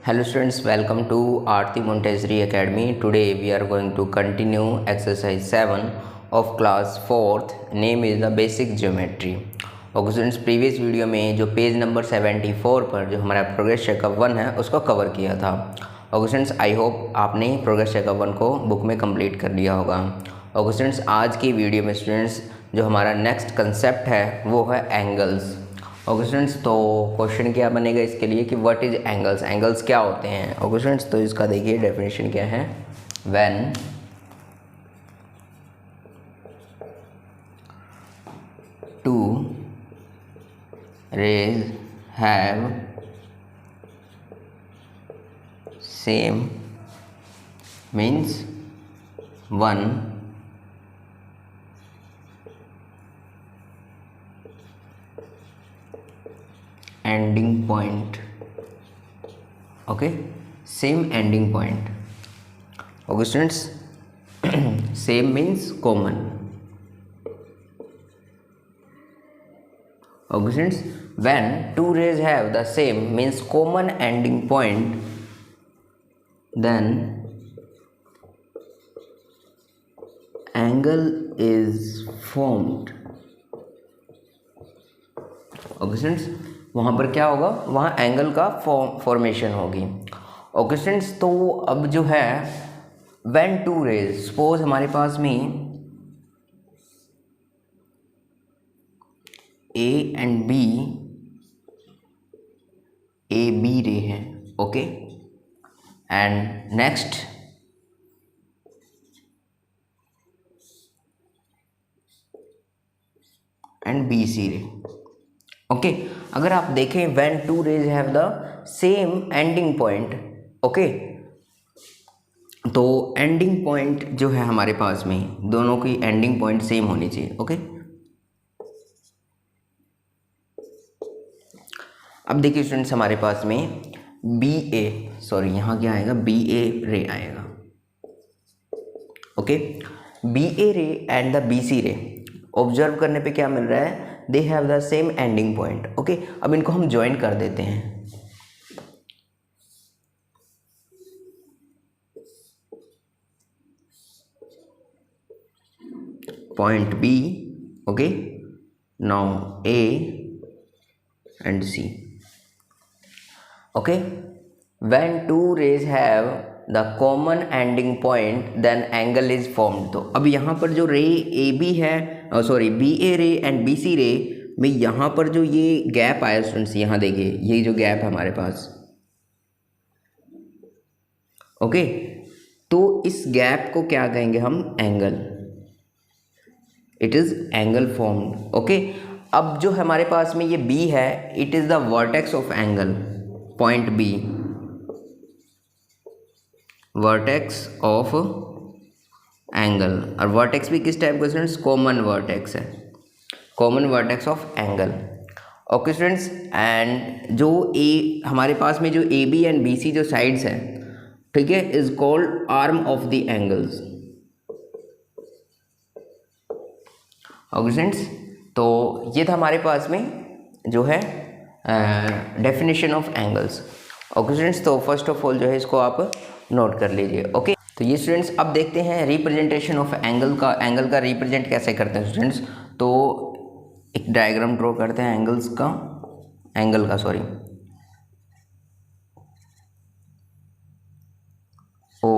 Hello students, welcome to Aarti Montessori Academy. Today we are going to continue exercise 7 of class 4th. Name is the basic geometry. Okay students, previous video में जो page number 74 पर जो हमारा progress checkup 1 है उसको cover किया था। Okay students, I hope आपने प्रोग्रेस चेकअप 1 को बुक में कंप्लीट कर लिया होगा। ओके स्टूडेंट्स, आज की वीडियो में स्टूडेंट्स जो हमारा नेक्स्ट कंसेप्ट है वो है एंगल्स। ओके स्टूडेंट्स, तो क्वेश्चन क्या बनेगा इसके लिए कि व्हाट इज एंगल्स, एंगल्स क्या होते हैं। ओके स्टूडेंट्स, तो इसका देखिए डेफिनेशन क्या है। When two rays have same means one ending point. Okay, same ending point. Okay students, same means common. Okay students, when two rays have the same means common ending point, then angle is formed. Okay students, वहाँ पर क्या होगा, वहाँ angle का formation होगी। Okay students, तो अब जो है when two rays, सपोज हमारे पास में A and B, A B ray है, okay, and next and B C ray. Okay, अगर आप देखें when two rays have the same ending point, okay, तो एंडिंग पॉइंट जो है हमारे पास में दोनों की एंडिंग पॉइंट सेम होनी चाहिए। ओके, अब देखिए स्टूडेंट्स, हमारे पास में बी ए, सॉरी यहाँ क्या आएगा, बी ए रे आएगा। ओके, बी ए रे एंड द बी सी रे ऑब्जर्व करने पे क्या मिल रहा है, they have the same ending point. Okay, अब इनको हम ज्वाइन कर देते हैं। Point B, okay, now A and C. Okay, when two rays have the common ending point then angle is formed। तो अब यहाँ पर जो रे ए बी है, सॉरी बी ए रे एंड बी सी रे में यहाँ पर जो ये गैप आया स्टूडेंट्स, यहाँ देखिए ये जो गैप है हमारे पास, ओके, तो इस गैप को क्या कहेंगे हम, angle. It is angle formed. Okay, अब जो हमारे पास में ये बी है, it is the vertex of angle, point B, vertex of angle. और वर्टेक्स भी किस टाइप का स्टूडेंट्स, कॉमन वर्टेक्स है, common vertex of angle. Okay students, and जो ए हमारे पास में जो A B and B C जो साइड्स हैं, ठीक है, is called arm of the angles. Okay students, तो ये था हमारे पास में जो है definition of angles. Okay students, तो फर्स्ट ऑफ ऑल जो है इसको आप नोट कर लीजिए। ओके, तो ये स्टूडेंट्स अब देखते हैं रिप्रेजेंटेशन ऑफ एंगल का। एंगल का रिप्रेजेंट कैसे करते हैं स्टूडेंट्स, तो एक डायग्राम ड्रॉ करते हैं एंगल्स का, एंगल का, sorry, O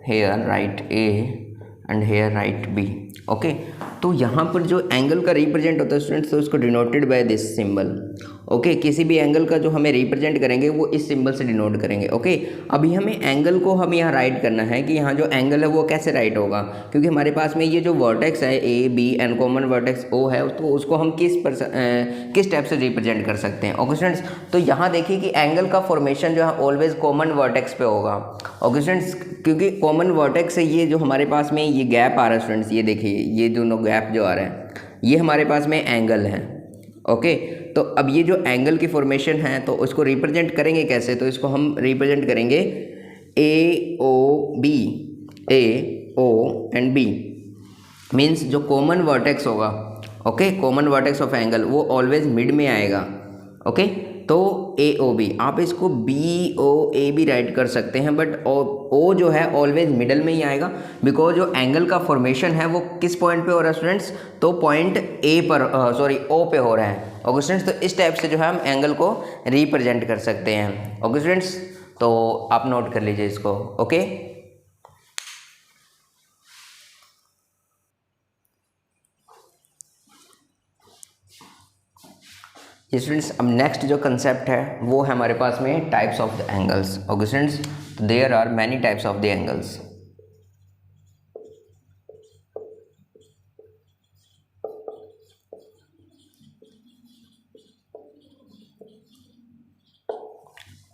here write A and here write B. Okay, तो यहाँ पर जो एंगल का रिप्रेजेंट होता है स्टूडेंट्स, तो उसको denoted by this symbol. Okay, किसी भी एंगल का जो हमें रिप्रेजेंट करेंगे वो इस सिंबल से डिनोट करेंगे। ओके, अभी हमें एंगल को हम यहाँ राइट करना है कि यहाँ जो एंगल है वो कैसे राइट होगा, क्योंकि हमारे पास में ये जो वर्टेक्स है A B and common vertex O है, तो उसको हम किस टाइप से रिप्रेजेंट कर सकते हैं। ओके स्टूडेंट्स, तो यहाँ देखिए कि एंगल का फॉर्मेशन जो है ऑलवेज कॉमन वर्टेक्स पे होगा। ओके स्टूडेंट्स, क्योंकि कॉमन वर्टेक्स से ये जो हमारे पास में ये गैप आ रहा है स्टूडेंट्स, ये देखिए ये दोनों गैप जो आ रहा है, ये हमारे पास में एंगल है। ओके, तो अब ये जो एंगल की फॉर्मेशन है तो उसको रिप्रेजेंट करेंगे कैसे, तो इसको हम रिप्रेजेंट करेंगे A O B, A O and B, means जो कॉमन वर्टेक्स होगा, okay, common vertex of angle वो ऑलवेज मिड में आएगा। ओके, तो AOB आप इसको BOA भी राइट कर सकते हैं, बट O जो है ऑलवेज मिडल में ही आएगा, बिकॉज जो एंगल का फॉर्मेशन है वो किस पॉइंट पे हो रहा है स्टूडेंट्स, तो पॉइंट A पर O पे हो रहा है। ओके स्टूडेंट्स, तो इस टाइप से जो है हम एंगल को रिप्रेजेंट कर सकते हैं। ओके स्टूडेंट्स, तो आप नोट कर लीजिए इसको। ओके स्टूडेंट्स, अब नेक्स्ट जो कंसेप्ट है वो है हमारे पास में types of the angles. Okay students, there are many types of the angles.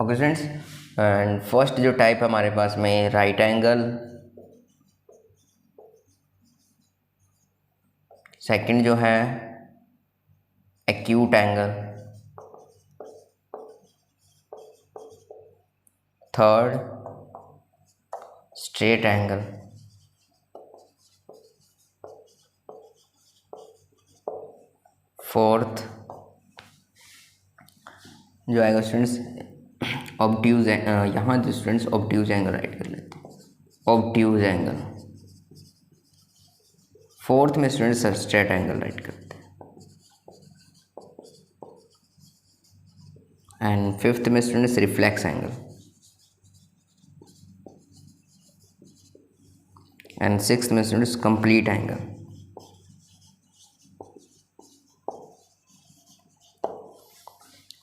Okay students, and first जो टाइप है हमारे पास में राइट एंगल, सेकंड जो है acute angle, third straight angle, fourth जो आएगा स्टूडेंट्स ऑब्ट्यूज, यहाँ जो स्टूडेंट्स ऑब्ट्यूज एंगल राइट कर लेते हैं, ऑब्ट्यूज एंगल। फोर्थ में स्टूडेंट्स स्ट्रेट एंगल राइट करते हैं, एंड फिफ्थ में students reflex angle, and sixth में students complete angle.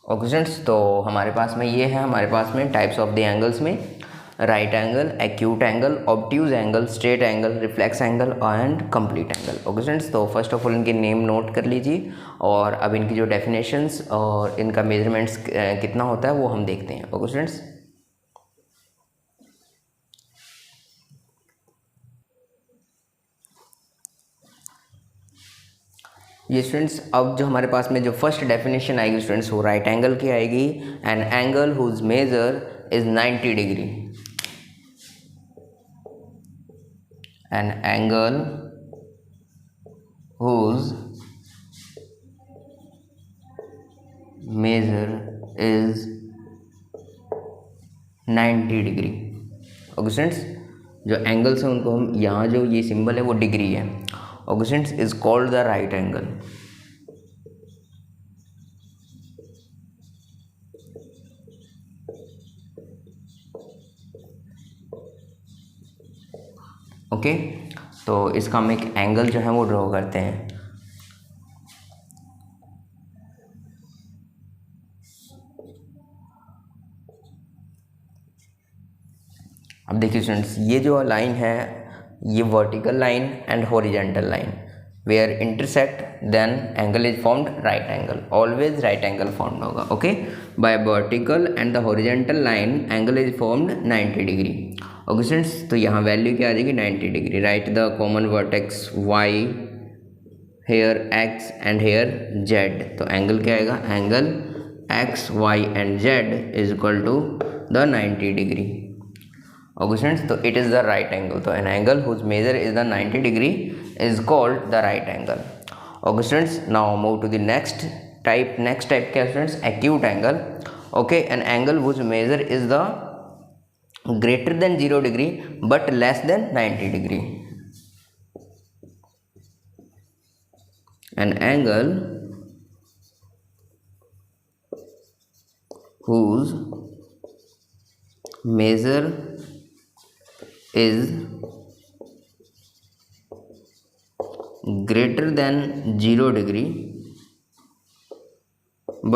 Okay students, तो हमारे पास में ये है हमारे पास में टाइप्स ऑफ द एंगल्स में right angle, acute angle, obtuse angle, straight angle, reflex angle and complete angle. Okay students, तो फर्स्ट ऑफ ऑल इनके नेम नोट कर लीजिए और अब इनकी जो डेफिनेशंस और इनका मेजरमेंट्स कितना होता है वो हम देखते हैं। ओके स्टूडेंट्स, ये स्टूडेंट्स अब जो हमारे पास में जो फर्स्ट डेफिनेशन आएगी स्टूडेंट्स वो राइट एंगल की आएगी, an angle whose measure is 90 degree, an angle whose measure is 90 degree. Okay students, जो एंगल्स हैं उनको हम यहाँ जो ये सिंबल है वो डिग्री है। Okay students, is called the right angle. Okay, तो इसका हम एक एंगल जो है वो ड्रॉ करते हैं। अब देखिए स्टूडेंट्स, ये जो लाइन है ये vertical line and horizontal line where intersect then angle is formed right angle, always right angle formed होगा। Okay, by vertical and the horizontal line angle is formed 90 degree. Okay students, तो यहाँ value क्या आ जाएगी 90 degree. Right the common vertex y, here x and here z। तो angle क्या आएगा, angle x, y and z is equal to the 90 degree. Okay students, तो it is the right angle. तो an angle whose measure is the 90 degree is called the right angle. Okay students, now move to the next type. Next type क्या है students, acute angle. Okay, an angle whose measure is the greater than 0 degree but less than 90 degree. An angle whose measure is greater than 0 degree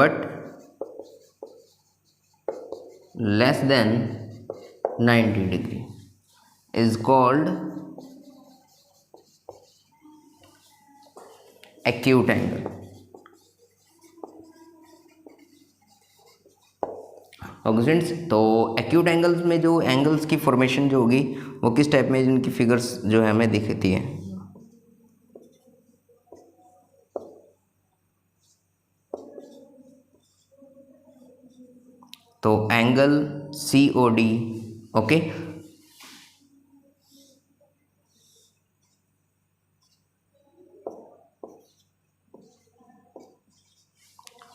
but less than 90 degree is called acute angle. Okay students, तो acute angles में जो angles की formation जो होगी वो किस type में जिनकी फिगर्स जो है हमें दिखती है। तो angle COD, okay,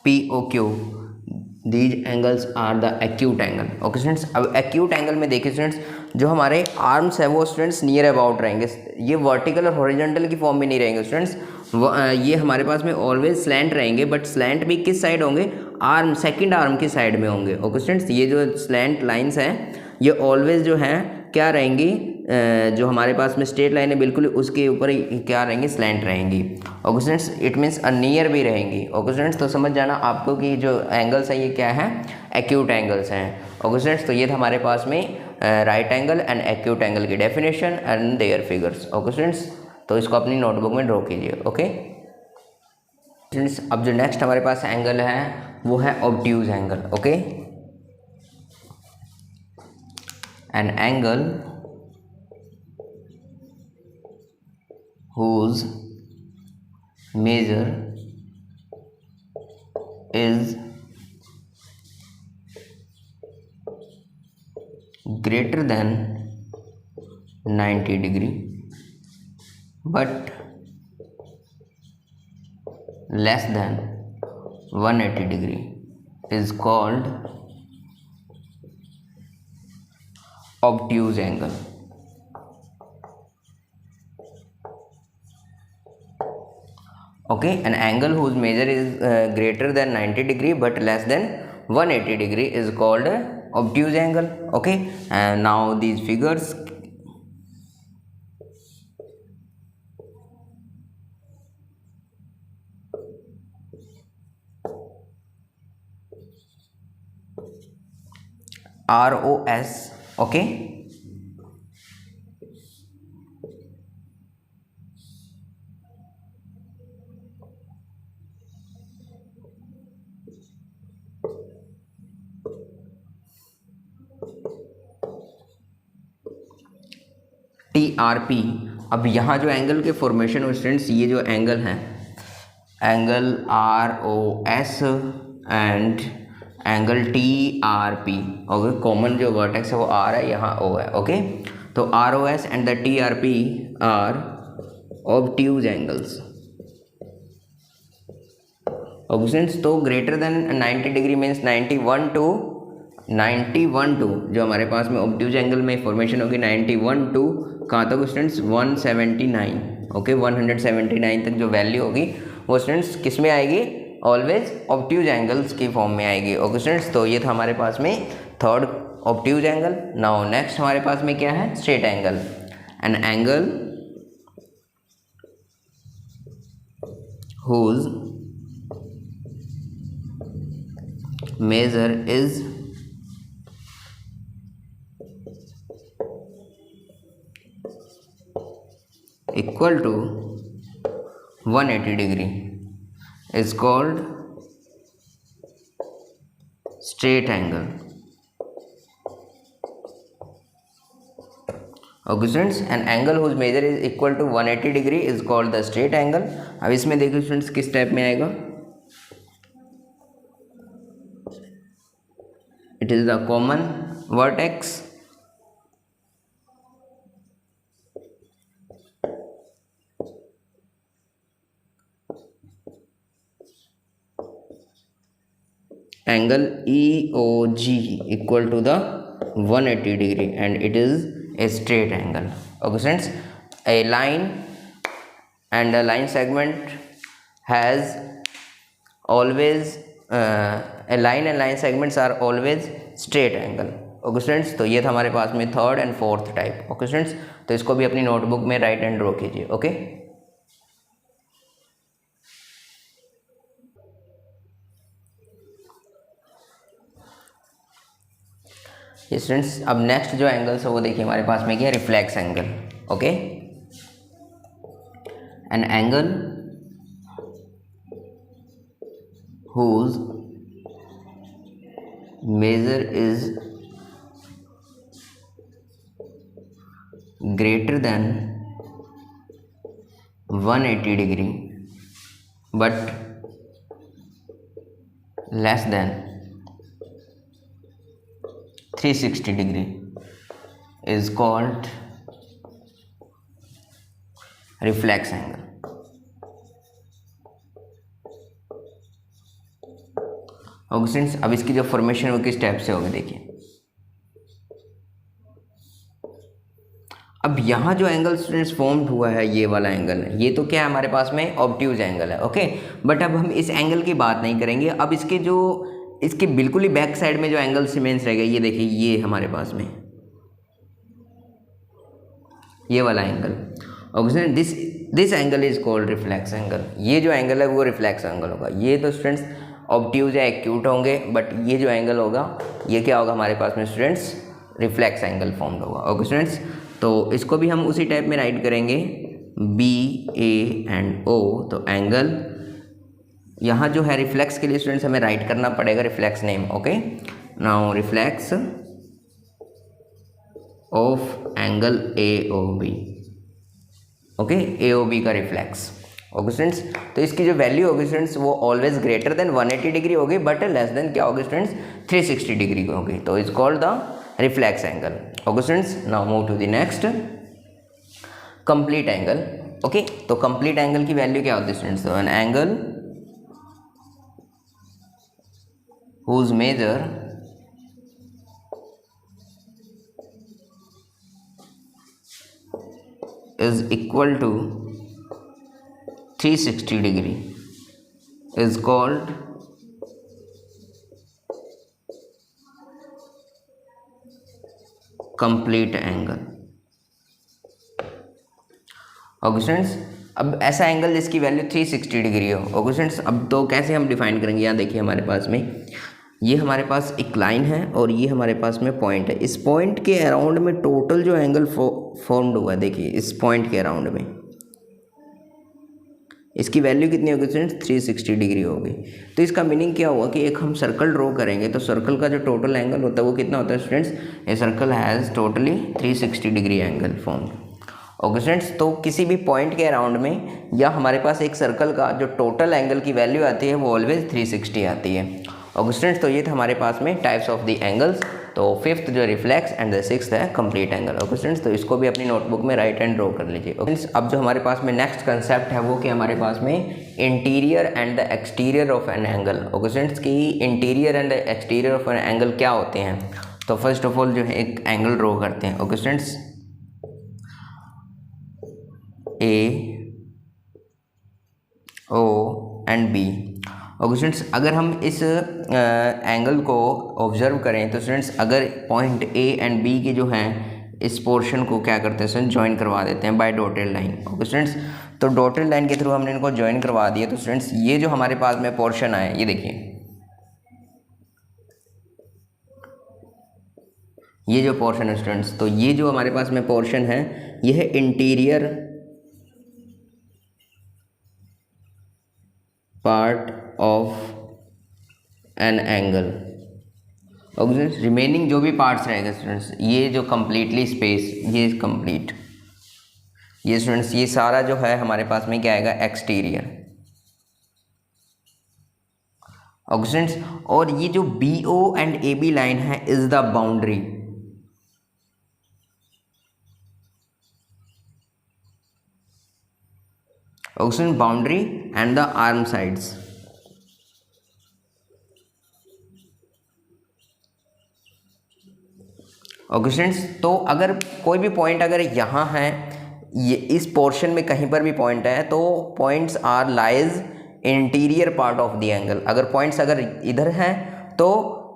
POQ, these angles are the acute angle. Okay students, अब एक्यूट एंगल में देखिए स्टूडेंट्स, जो हमारे आर्म्स है वो स्टूडेंट्स नियर अबाउट रहेंगे, ये वर्टिकल और हॉरिजॉन्टल की फॉर्म में नहीं रहेंगे स्टूडेंट्स, ये हमारे पास में ऑलवेज स्लैंट रहेंगे, बट स्लैंट भी किस साइड होंगे, आर्म सेकंड आर्म की साइड में होंगे। ओके स्टूडेंट्स, ये जो स्लैंट लाइंस हैं ये ऑलवेज जो हैं क्या रहेंगी, जो हमारे पास में स्ट्रेट लाइन है बिल्कुल उसके ऊपर ही क्या रहेंगी, स्लैंट रहेंगी। Okay students, it means near भी रहेंगी। ओके स्टूडेंट्स, तो समझ जाना आपको कि जो एंगल्स हैं ये क्या है, एक्यूट एंगल्स हैं। ओके स्टूडेंट्स, तो ये था हमारे पास में right angle and acute angle की definition and their figures. Okay students, तो इसको अपनी नोटबुक में ड्रॉ कीजिए। ओके स्टूडेंट्स, अब जो नेक्स्ट हमारे पास एंगल है वो है obtuse angle. Okay, an angle whose measure is greater than 90 degree but less than 180 degree is called obtuse angle। Okay, an angle whose measure is greater than 90 degree but less than 180 degree is called obtuse angle। Okay, and now these figures ROS। okay, TRP। अब यहाँ जो angle के formation हो students, ये जो angle हैं, angle ROS and angle TRP। Okay, common जो vertex है वो R है, यहाँ O है। ओके, तो ROS and the TRP are obtuse angles. Okay students, तो greater than 90 degree means 91 to जो हमारे पास में ऑब्ट्यूज एंगल में फॉर्मेशन होगी 91 टू कहाँ तक स्टूडेंट्स, 179। ओके, 179 तक जो वैल्यू होगी वो स्टूडेंट्स किस में आएगी, ऑलवेज ऑब्ट्यूज एंगल्स की फॉर्म में आएगी। ओके स्टूडेंट्स, तो ये था हमारे पास में third obtuse angle. Now next हमारे पास में क्या है, straight angle. An angle whose measure is equal to 180 degree is called straight angle। Okay students, an angle whose measure is equal to 180 degree is called the straight angle. अब इसमें देखिए students किस type में आएगा, it is the common vertex angle EOG equal to the 180 degree and it is a straight angle। Okay students, a line and a line segment has always a line and line segments are always straight angle। Okay students, तो ये था हमारे पास में third and fourth type. Okay students, तो इसको भी अपनी नोटबुक में राइट एंड ड्रॉ कीजिए। ओके स्टूडेंट्स, अब नेक्स्ट जो एंगल्स है वो देखिए हमारे पास में क्या, reflex angle. Okay, an angle whose measure is greater than 180 degree but less than 360 degree is called reflex angle। Okay students, अब इसकी जो फॉर्मेशन है वो किस टाइप से होगी देखिए। अब यहाँ जो एंगल स्टूडेंट्स फॉर्म्ड हुआ है, ये वाला एंगल है, ये तो क्या है हमारे पास में ऑब्ट्यूज एंगल है। ओके, बट अब हम इस एंगल की बात नहीं करेंगे। अब इसके बिल्कुल ही बैक साइड में जो एंगल सीमेंस रहेगा, ये देखिए, ये हमारे पास में ये वाला angle. Okay, this angle is called reflex angle. ये जो एंगल है वो रिफ्लेक्स एंगल होगा। ये तो स्टूडेंट्स ऑब्ट्यूज या एक्यूट होंगे, बट ये जो एंगल होगा ये क्या होगा हमारे पास में स्टूडेंट्स, रिफ्लेक्स एंगल फॉर्म्ड होगा। ओके स्टूडेंट्स, तो इसको भी हम उसी टाइप में राइट करेंगे, बी ए एंड ओ। तो एंगल यहाँ जो है रिफ्लेक्स के लिए स्टूडेंट्स हमें राइट करना पड़ेगा reflex name. Okay, now reflex of angle A O B. Okay, A O B का रिफ्लेक्स। ओके स्टूडेंट्स, तो इसकी जो वैल्यू होगी स्टूडेंट्स वो ऑलवेज ग्रेटर देन 180 डिग्री होगी, बट लेस देन क्या होगी स्टूडेंट्स, 360 डिग्री की होगी। तो it's called the reflex angle. Okay students, now move to the next, complete angle. Okay, तो कंप्लीट एंगल की वैल्यू क्या होती है students, an angle whose measure is equal to 360 degree is called complete angle। Okay students, अब ऐसा angle जिसकी value 360 degree हो। Okay students, अब तो कैसे हम डिफाइन करेंगे, यहाँ देखिए हमारे पास में ये हमारे पास एक लाइन है और ये हमारे पास में पॉइंट है। इस पॉइंट के अराउंड में टोटल जो एंगल फॉर्म्ड हुआ है, देखिए इस पॉइंट के अराउंड में इसकी वैल्यू कितनी होगी स्टूडेंट्स, 360 डिग्री होगी। तो इसका मीनिंग क्या हुआ कि एक हम सर्कल ड्रॉ करेंगे तो सर्कल का जो टोटल एंगल होता है वो कितना होता है students, a circle has totally 360 degree angle formed. Okay students, तो किसी भी पॉइंट के अराउंड में या हमारे पास एक सर्कल का जो टोटल एंगल की वैल्यू आती है वो ऑलवेज 360 आती है। ओके स्टूडेंट्स, तो ये था हमारे पास में टाइप्स ऑफ द एंगल्स। तो फिफ्थ जो रिफ्लेक्स एंड द सिक्स्थ है कंप्लीट एंगल। ओके स्टूडेंट्स, तो इसको भी अपनी नोटबुक में राइट एंड ड्रॉ कर लीजिए। ओके, अब जो हमारे पास में नेक्स्ट कंसेप्ट है वो कि हमारे पास में interior and the exterior of an angle. Okay students, की interior and exterior of an angle क्या होते हैं। तो फर्स्ट ऑफ ऑल जो है एक एंगल ड्रॉ करते हैं। Okay students, A O and B. Okay students, अगर हम इस एंगल को ऑब्जर्व करें तो स्टूडेंट्स अगर पॉइंट ए एंड बी की जो है इस पोर्शन को क्या करते हैं स्टूडेंट्स, ज्वाइन करवा देते हैं by dotted line. Okay students, तो डॉटेड लाइन के थ्रू हमने इनको ज्वाइन करवा दिया। तो स्टूडेंट्स ये जो हमारे पास में पोर्शन आए, ये देखिए, ये जो पोर्शन है स्टूडेंट्स, तो ये जो हमारे पास में पोर्शन है ये है interior part of an angle. Okay students, remaining जो भी पार्ट्स रहेगा स्टूडेंट्स, ये जो कंप्लीटली स्पेस, ये कंप्लीट, ये स्टूडेंट्स ये सारा जो है हमारे पास में क्या आएगा, एक्सटीरियर। ओके स्टूडेंट्स, और ये जो B O and A B line है is the boundary. Okay student, boundary and the arm sides. Okay students, तो अगर कोई भी पॉइंट अगर यहाँ है, ये इस पोर्शन में कहीं पर भी पॉइंट है, तो points are lies interior part of the angle. अगर पॉइंट्स अगर इधर हैं तो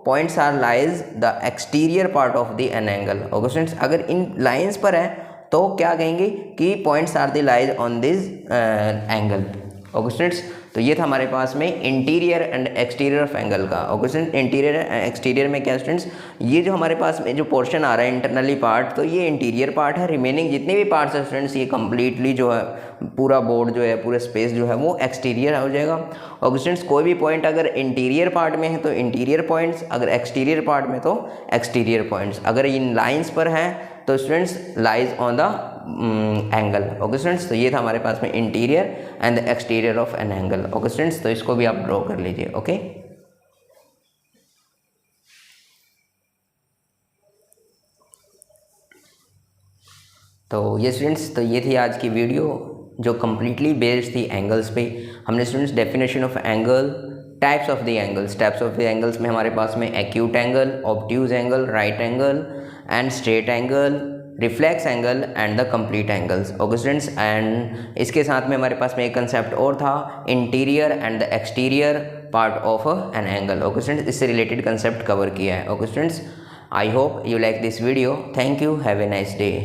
points are lies the exterior part of the an angle. Okay students, अगर इन लाइंस पर है तो क्या कहेंगे कि points are the lies on this angle. Okay students, तो ये था हमारे पास में interior and exterior of angle का। ओके स्टूडेंट, इंटीरियर एक्सटीरियर में क्या स्टूडेंट्स, ये जो हमारे पास में जो पोर्शन आ रहा है इंटरनली पार्ट, तो ये इंटीरियर पार्ट है। रिमेनिंग जितने भी पार्ट्स है स्टूडेंट्स, ये कंप्लीटली जो है पूरा बोर्ड जो है, पूरा स्पेस जो है वो एक्सटीरियर हो जाएगा। ओके स्टूडेंट्स, कोई भी पॉइंट अगर इंटीरियर पार्ट में है तो इंटीरियर पॉइंट्स, अगर एक्सटीरियर पार्ट में तो एक्सटीरियर पॉइंट्स। अगर इन लाइन्स पर हैं तो students lies on the angle. Okay students, तो ये था हमारे पास में interior and the exterior of an angle. Okay students, तो इसको भी आप ड्रॉ कर लीजिए। ओके, तो ये स्टूडेंट्स, तो ये थी आज की वीडियो जो कम्प्लीटली बेस्ड थी एंगल्स पे। हमने students definition of angle, types of the angles में हमारे पास में acute angle, obtuse angle, right angle and straight angle, reflex angle and the complete angles. Okay students, and इसके साथ में हमारे पास में एक कंसेप्ट और था, interior and the exterior part of an angle. Okay students, इससे रिलेटेड कंसेप्ट कवर किया है। Okay students, I hope you like this video. Thank you. Have a nice day.